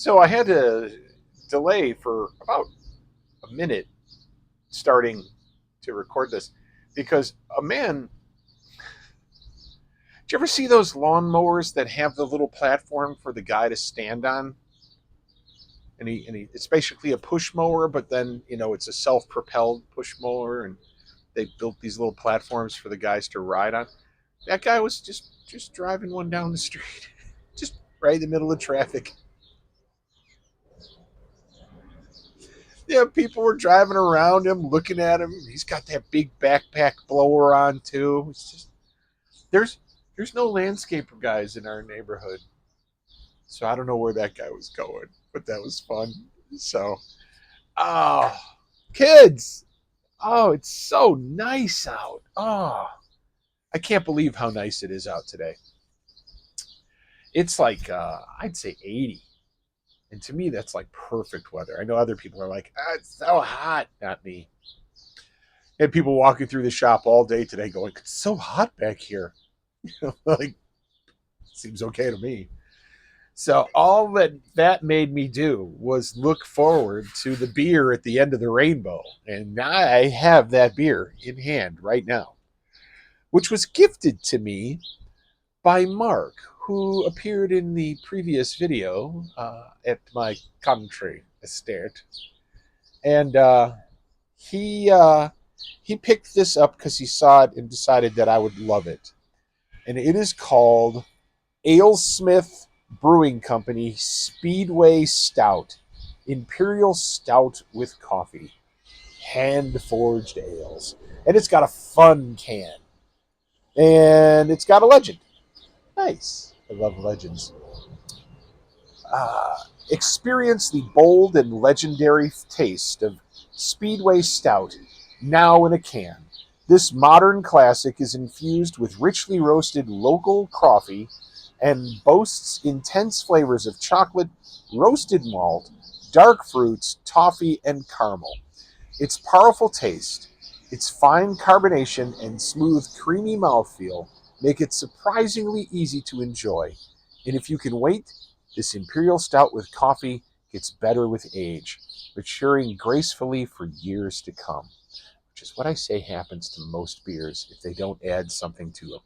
So I had to delay for about a minute starting to record this because a man. Do you ever see those lawnmowers that have the little platform for the guy to stand on? It's basically a push mower, but then it's a self-propelled push mower, and they built these little platforms for the guys to ride on. That guy was just driving one down the street, just right in the middle of traffic. Yeah, people were driving around him, looking at him. He's got that big backpack blower on too. It's just there's there's no landscaper guys in our neighborhood, so I don't know where that guy was going, but that was fun. So, oh, kids, oh, it's so nice out. Oh, I can't believe how nice it is out today. It's like I'd say 80. And to me, that's like perfect weather. I know other people are like, it's so hot. Not me. I had people walking through the shop all day today going, it's so hot back here. Like, seems okay to me. So all that made me do was look forward to the beer at the end of the rainbow. And I have that beer in hand right now, which was gifted to me by Mark, who appeared in the previous video at my country estate. And he he picked this up because he saw it and decided that I would love it. And it is called Alesmith Brewing Company Speedway Stout, Imperial Stout with coffee, hand forged ales, and it's got a fun can, and it's got a legend. Nice. I love legends. Experience the bold and legendary taste of Speedway Stout, now in a can. This modern classic is infused with richly roasted local coffee and boasts intense flavors of chocolate, roasted malt, dark fruits, toffee, and caramel. Its powerful taste, its fine carbonation, and smooth, creamy mouthfeel make it surprisingly easy to enjoy. And if you can wait, this Imperial Stout with coffee gets better with age, maturing gracefully for years to come, which is what I say happens to most beers if they don't add something to them.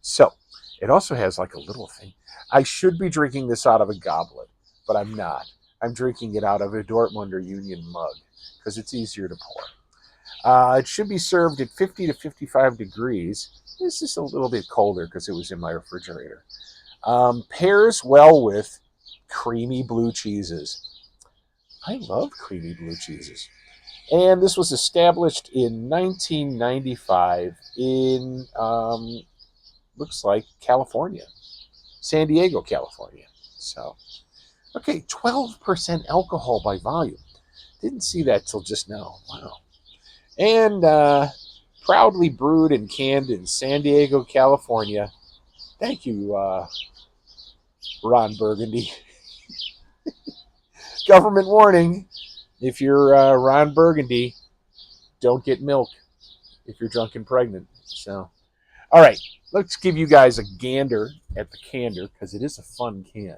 So, it also has like a little thing. I should be drinking this out of a goblet, but I'm not. I'm drinking it out of a Dortmunder Union mug because it's easier to pour. It should be served at 50 to 55 degrees. This is a little bit colder because it was in my refrigerator. Pairs well with creamy blue cheeses. I love creamy blue cheeses. And this was established in 1995 in, looks like, California. San Diego, California. So, okay, 12% alcohol by volume. Didn't see that till just now. Wow. And proudly brewed and canned in San Diego, California. Thank you, Ron Burgundy. Government warning. If you're Ron Burgundy, don't get milk if you're drunk and pregnant. So, all right, let's give you guys a gander at the candor because it is a fun can.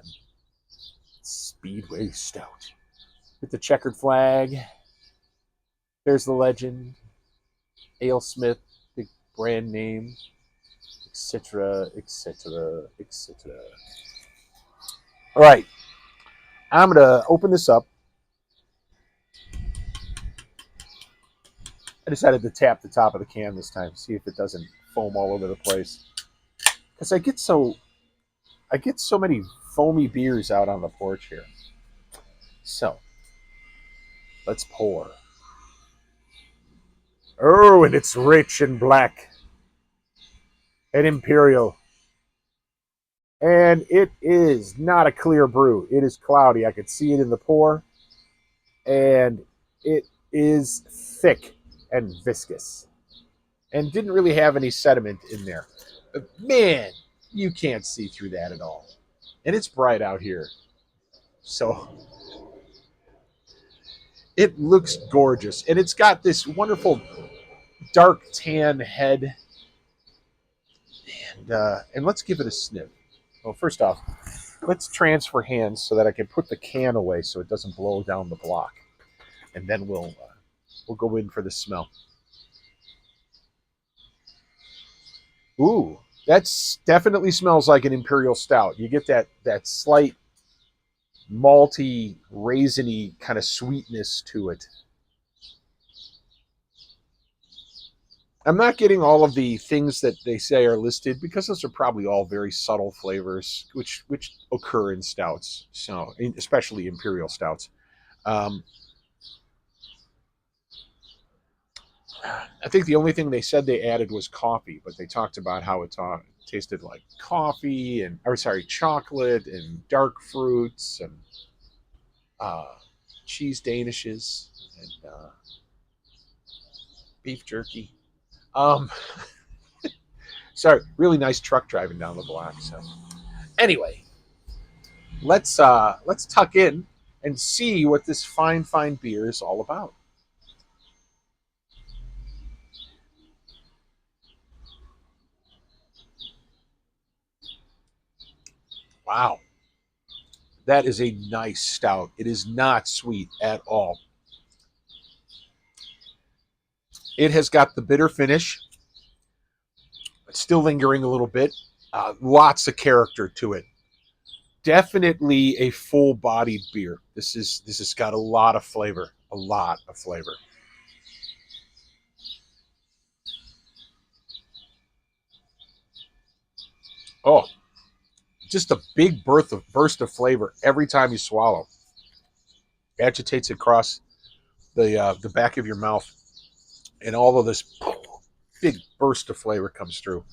Speedway Stout with the checkered flag. There's the legend. Alesmith, big brand name, etc., etc., etc. All right, I'm going to open this up. I decided to tap the top of the can this time, see if it doesn't foam all over the place. Because I get so many foamy beers out on the porch here. So, let's pour. Oh, and it's rich and black. And imperial. And it is not a clear brew. It is cloudy. I could see it in the pour. And it is thick and viscous. And didn't really have any sediment in there. But man, you can't see through that at all. And it's bright out here. So it looks gorgeous. And it's got this wonderful dark tan head. And let's give it a sniff. Well, first off, let's transfer hands so that I can put the can away so it doesn't blow down the block, and then we'll go in for the smell. Ooh, that's definitely smells like an imperial stout. You get that slight malty, raisiny kind of sweetness to it. I'm not getting all of the things that they say are listed because those are probably all very subtle flavors, which occur in stouts. So, especially imperial stouts. Um, I think the only thing they said they added was coffee, but they talked about how it tasted like coffee and, or sorry, chocolate and dark fruits and uh, cheese danishes and beef jerky. Um, sorry, really nice truck driving down the block. So anyway, let's tuck in and see what this fine beer is all about. Wow, that is a nice stout. It is not sweet at all. It has got the bitter finish. It's still lingering a little bit. Lots of character to it. Definitely a full-bodied beer. This has got a lot of flavor. A lot of flavor. Oh, just a big burst of flavor every time you swallow. Agitates across the back of your mouth, and all of this big burst of flavor comes through.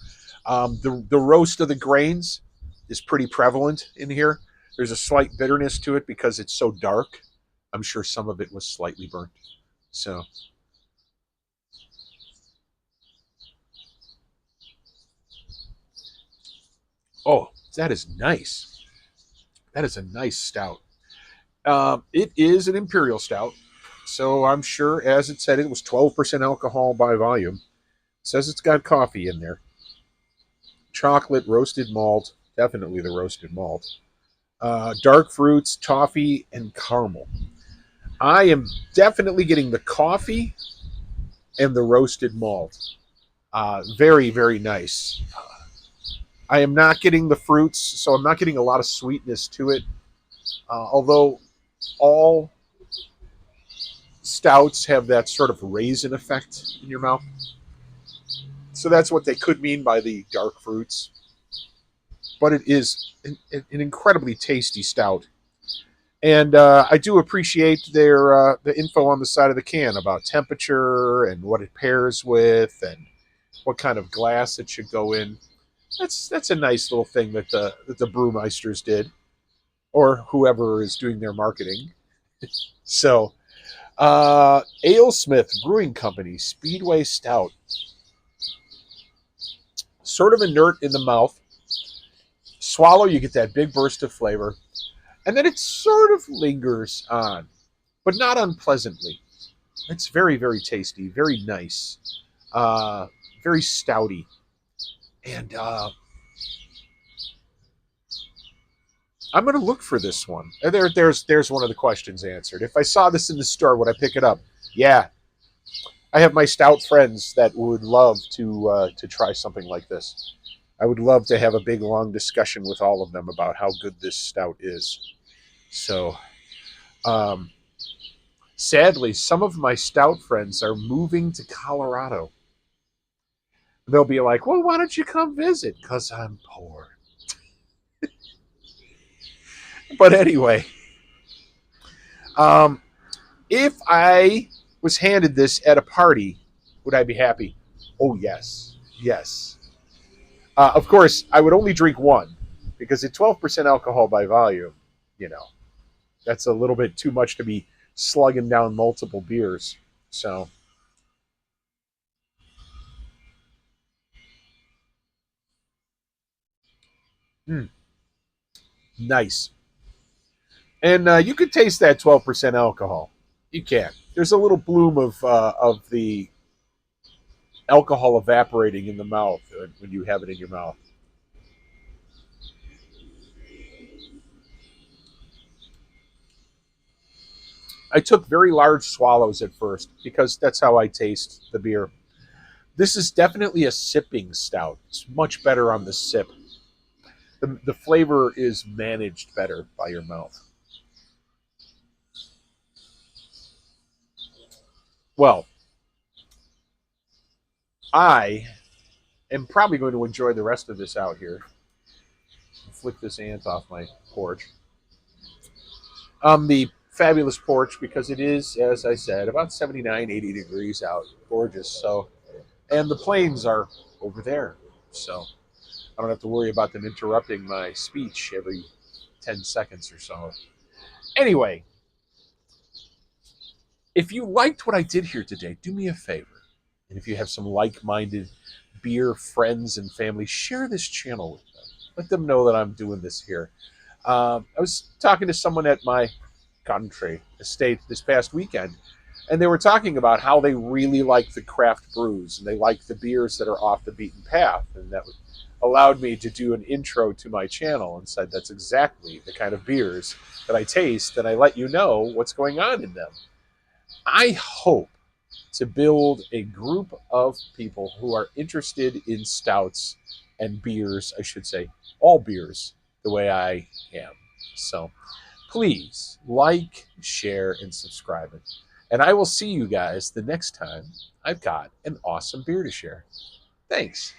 The roast of the grains is pretty prevalent in here. There's a slight bitterness to it because it's so dark. I'm sure some of it was slightly burnt. So, oh, that is nice. That is a nice stout. It is an imperial stout, so I'm sure, as it said, it was 12% alcohol by volume. It says it's got coffee in there, chocolate, roasted malt, definitely the roasted malt, dark fruits, toffee, and caramel. I am definitely getting the coffee and the roasted malt. Very nice. I am not getting the fruits, so I'm not getting a lot of sweetness to it. Although all stouts have that sort of raisin effect in your mouth. So that's what they could mean by the dark fruits. But it is an incredibly tasty stout. And I do appreciate the info on the side of the can about temperature and what it pairs with and what kind of glass it should go in. That's a nice little thing that the brewmeisters did, or whoever is doing their marketing. So, Alesmith Brewing Company Speedway Stout, sort of inert in the mouth. Swallow, you get that big burst of flavor, and then it sort of lingers on, but not unpleasantly. It's very tasty, very nice, uh, very stouty, and I'm going to look for this one. There's one of the questions answered. If I saw this in the store, would I pick it up? Yeah, I have my stout friends that would love to try something like this. I would love to have a big long discussion with all of them about how good this stout is. So, um, sadly, some of my stout friends are moving to Colorado. They'll be like, "Well, why don't you come visit?" Because I'm poor. But anyway, um, if I was handed this at a party, would I be happy? Oh yes, yes. Of course, I would only drink one because at 12% alcohol by volume, you know, that's a little bit too much to be slugging down multiple beers. So, mm, nice. And you could taste that 12% alcohol. You can. There's a little bloom of the alcohol evaporating in the mouth when you have it in your mouth. I took very large swallows at first because that's how I taste the beer. This is definitely a sipping stout. It's much better on the sip. The flavor is managed better by your mouth. Well, I am probably going to enjoy the rest of this out here. Flick this ant off my porch. The fabulous porch because it is, as I said, about 79, 80 degrees out. Gorgeous. So, and the planes are over there. So I don't have to worry about them interrupting my speech every 10 seconds or so. Anyway, if you liked what I did here today, do me a favor. And if you have some like minded beer friends and family, share this channel with them. Let them know that I'm doing this here. I was talking to someone at my country estate this past weekend, and they were talking about how they really like the craft brews and they like the beers that are off the beaten path. And that allowed me to do an intro to my channel and said that's exactly the kind of beers that I taste, and I let you know what's going on in them. I hope to build a group of people who are interested in stouts and beers, I should say, all beers, the way I am. So please like, share, and subscribe it. And I will see you guys the next time I've got an awesome beer to share. Thanks.